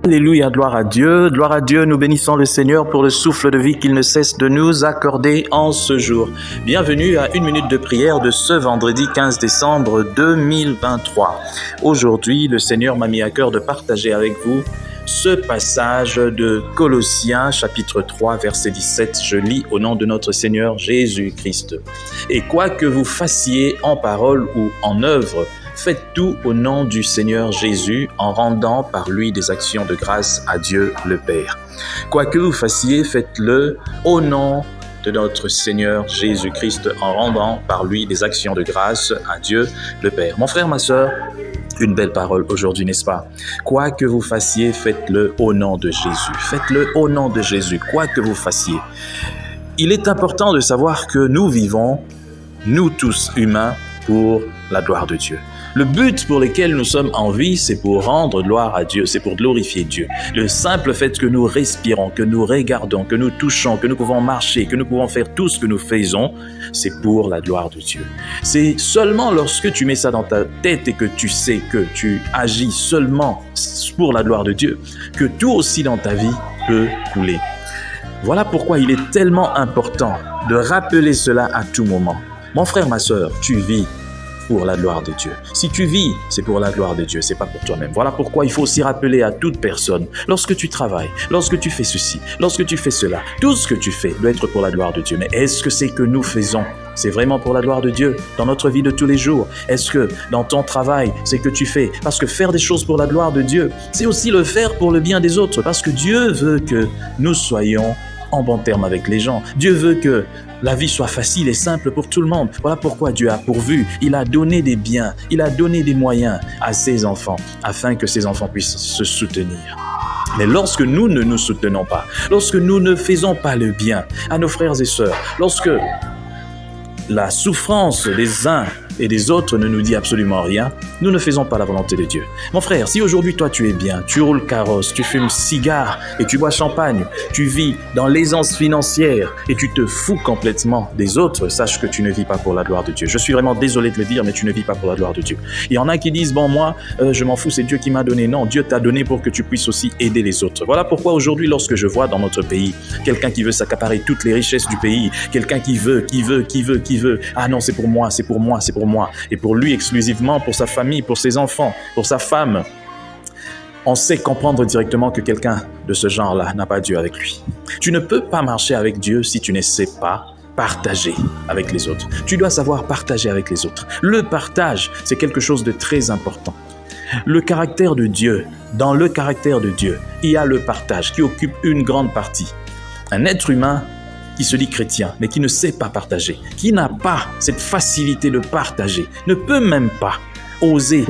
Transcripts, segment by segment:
Alléluia, gloire à Dieu, nous bénissons le Seigneur pour le souffle de vie qu'il ne cesse de nous accorder en ce jour. Bienvenue à une minute de prière de ce vendredi 15 décembre 2023. Aujourd'hui, le Seigneur m'a mis à cœur de partager avec vous ce passage de Colossiens chapitre 3 verset 17. Je lis au nom de notre Seigneur Jésus-Christ. Et quoi que vous fassiez en parole ou en œuvre, faites tout au nom du Seigneur Jésus en rendant par lui des actions de grâce à Dieu le Père. Quoi que vous fassiez, faites-le au nom de notre Seigneur Jésus-Christ en rendant par lui des actions de grâce à Dieu le Père. Mon frère, ma sœur, une belle parole aujourd'hui, n'est-ce pas? Quoi que vous fassiez, faites-le au nom de Jésus. Faites-le au nom de Jésus, quoi que vous fassiez. Il est important de savoir que nous vivons, nous tous humains, pour la gloire de Dieu. Le but pour lequel nous sommes en vie, c'est pour rendre gloire à Dieu, c'est pour glorifier Dieu. Le simple fait que nous respirons, que nous regardons, que nous touchons, que nous pouvons marcher, que nous pouvons faire tout ce que nous faisons, c'est pour la gloire de Dieu. C'est seulement lorsque tu mets ça dans ta tête et que tu sais que tu agis seulement pour la gloire de Dieu, que tout aussi dans ta vie peut couler. Voilà pourquoi il est tellement important de rappeler cela à tout moment. Mon frère, ma sœur, tu vis pour la gloire de Dieu. Si tu vis, c'est pour la gloire de Dieu, c'est pas pour toi-même. Voilà pourquoi il faut aussi rappeler à toute personne, lorsque tu travailles, lorsque tu fais ceci, lorsque tu fais cela, tout ce que tu fais doit être pour la gloire de Dieu. Mais est-ce que c'est que nous faisons, c'est vraiment pour la gloire de Dieu dans notre vie de tous les jours? Est-ce que dans ton travail, c'est que tu fais? Parce que faire des choses pour la gloire de Dieu, c'est aussi le faire pour le bien des autres. Parce que Dieu veut que nous soyons en bon terme avec les gens. Dieu veut que la vie soit facile et simple pour tout le monde. Voilà pourquoi Dieu a pourvu. Il a donné des biens, il a donné des moyens à ses enfants, afin que ses enfants puissent se soutenir. Mais lorsque nous ne nous soutenons pas, lorsque nous ne faisons pas le bien à nos frères et sœurs, lorsque la souffrance des uns et des autres ne nous dit absolument rien, nous ne faisons pas la volonté de Dieu. Mon frère, si aujourd'hui toi tu es bien, tu roules carrosse, tu fumes cigare et tu bois champagne, tu vis dans l'aisance financière et tu te fous complètement des autres, sache que tu ne vis pas pour la gloire de Dieu. Je suis vraiment désolé de le dire, mais tu ne vis pas pour la gloire de Dieu. Il y en a qui disent, bon moi, je m'en fous, c'est Dieu qui m'a donné. Non, Dieu t'a donné pour que tu puisses aussi aider les autres. Voilà pourquoi aujourd'hui, lorsque je vois dans notre pays quelqu'un qui veut s'accaparer toutes les richesses du pays, quelqu'un qui veut, ah non, c'est pour moi. Et pour lui exclusivement, pour sa famille, pour ses enfants, pour sa femme, on sait comprendre directement que quelqu'un de ce genre-là n'a pas Dieu avec lui. Tu ne peux pas marcher avec Dieu si tu ne sais pas partager avec les autres. Tu dois savoir partager avec les autres. Le partage, c'est quelque chose de très important. Le caractère de Dieu, dans le caractère de Dieu, il y a le partage qui occupe une grande partie. Un être humain qui se dit chrétien, mais qui ne sait pas partager, qui n'a pas cette facilité de partager, ne peut même pas oser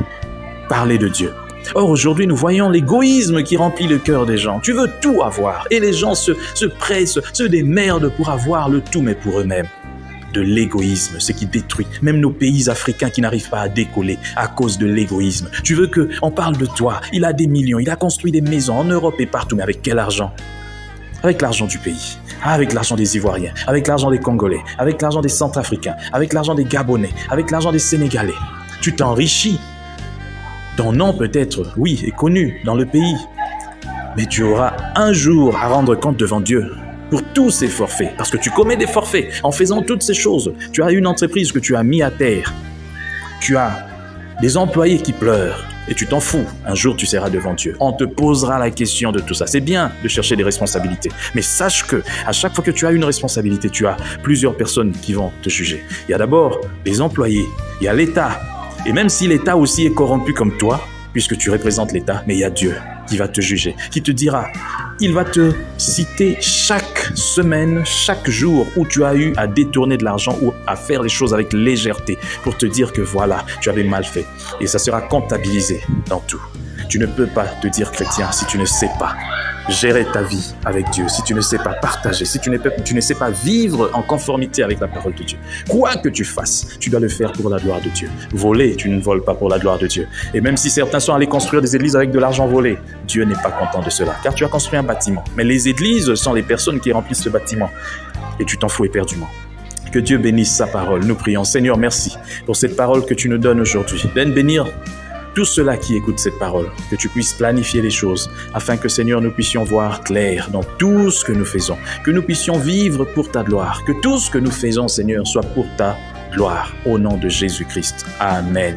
parler de Dieu. Or, aujourd'hui, nous voyons l'égoïsme qui remplit le cœur des gens. Tu veux tout avoir, et les gens se pressent, se démerdent pour avoir le tout, mais pour eux-mêmes. De l'égoïsme, ce qui détruit même nos pays africains qui n'arrivent pas à décoller à cause de l'égoïsme. Tu veux qu'on parle de toi, il a des millions, il a construit des maisons en Europe et partout, mais avec quel argent? Avec l'argent du pays, avec l'argent des Ivoiriens, avec l'argent des Congolais, avec l'argent des Centrafricains, avec l'argent des Gabonais, avec l'argent des Sénégalais. Tu t'enrichis. Ton nom peut-être, oui, est connu dans le pays. Mais tu auras un jour à rendre compte devant Dieu pour tous ces forfaits. Parce que tu commets des forfaits en faisant toutes ces choses. Tu as une entreprise que tu as mis à terre. Tu as des employés qui pleurent. Et tu t'en fous, un jour tu seras devant Dieu. On te posera la question de tout ça. C'est bien de chercher des responsabilités, mais sache que à chaque fois que tu as une responsabilité, tu as plusieurs personnes qui vont te juger. Il y a d'abord les employés, il y a l'État, et même si l'État aussi est corrompu comme toi, puisque tu représentes l'État, mais il y a Dieu qui va te juger, qui te dira, il va te citer chaque semaine, chaque jour où tu as eu à détourner de l'argent ou à faire les choses avec légèreté pour te dire que voilà, tu avais mal fait. Et ça sera comptabilisé dans tout. Tu ne peux pas te dire chrétien si tu ne sais pas gérer ta vie avec Dieu, si tu ne sais pas partager, si tu ne sais pas vivre en conformité avec la parole de Dieu. Quoi que tu fasses, tu dois le faire pour la gloire de Dieu. Voler, tu ne voles pas pour la gloire de Dieu. Et même si certains sont allés construire des églises avec de l'argent volé, Dieu n'est pas content de cela, car tu as construit un bâtiment. Mais les églises sont les personnes qui remplissent ce bâtiment. Et tu t'en fous éperdument. Que Dieu bénisse sa parole. Nous prions. Seigneur, merci pour cette parole que tu nous donnes aujourd'hui. Viens bénir tous ceux-là qui écoutent cette parole, que tu puisses planifier les choses, afin que, Seigneur, nous puissions voir clair dans tout ce que nous faisons, que nous puissions vivre pour ta gloire, que tout ce que nous faisons, Seigneur, soit pour ta gloire, au nom de Jésus-Christ. Amen.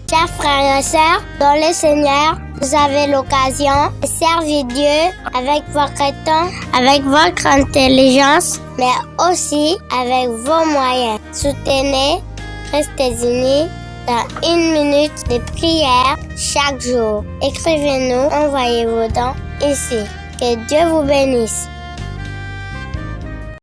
Chers frères et sœurs, dans le Seigneur, vous avez l'occasion de servir Dieu avec votre temps, avec votre intelligence, mais aussi avec vos moyens. Soutenez, restez unis dans 1 minute de prière chaque jour. Écrivez-nous, envoyez vos dons ici. Que Dieu vous bénisse.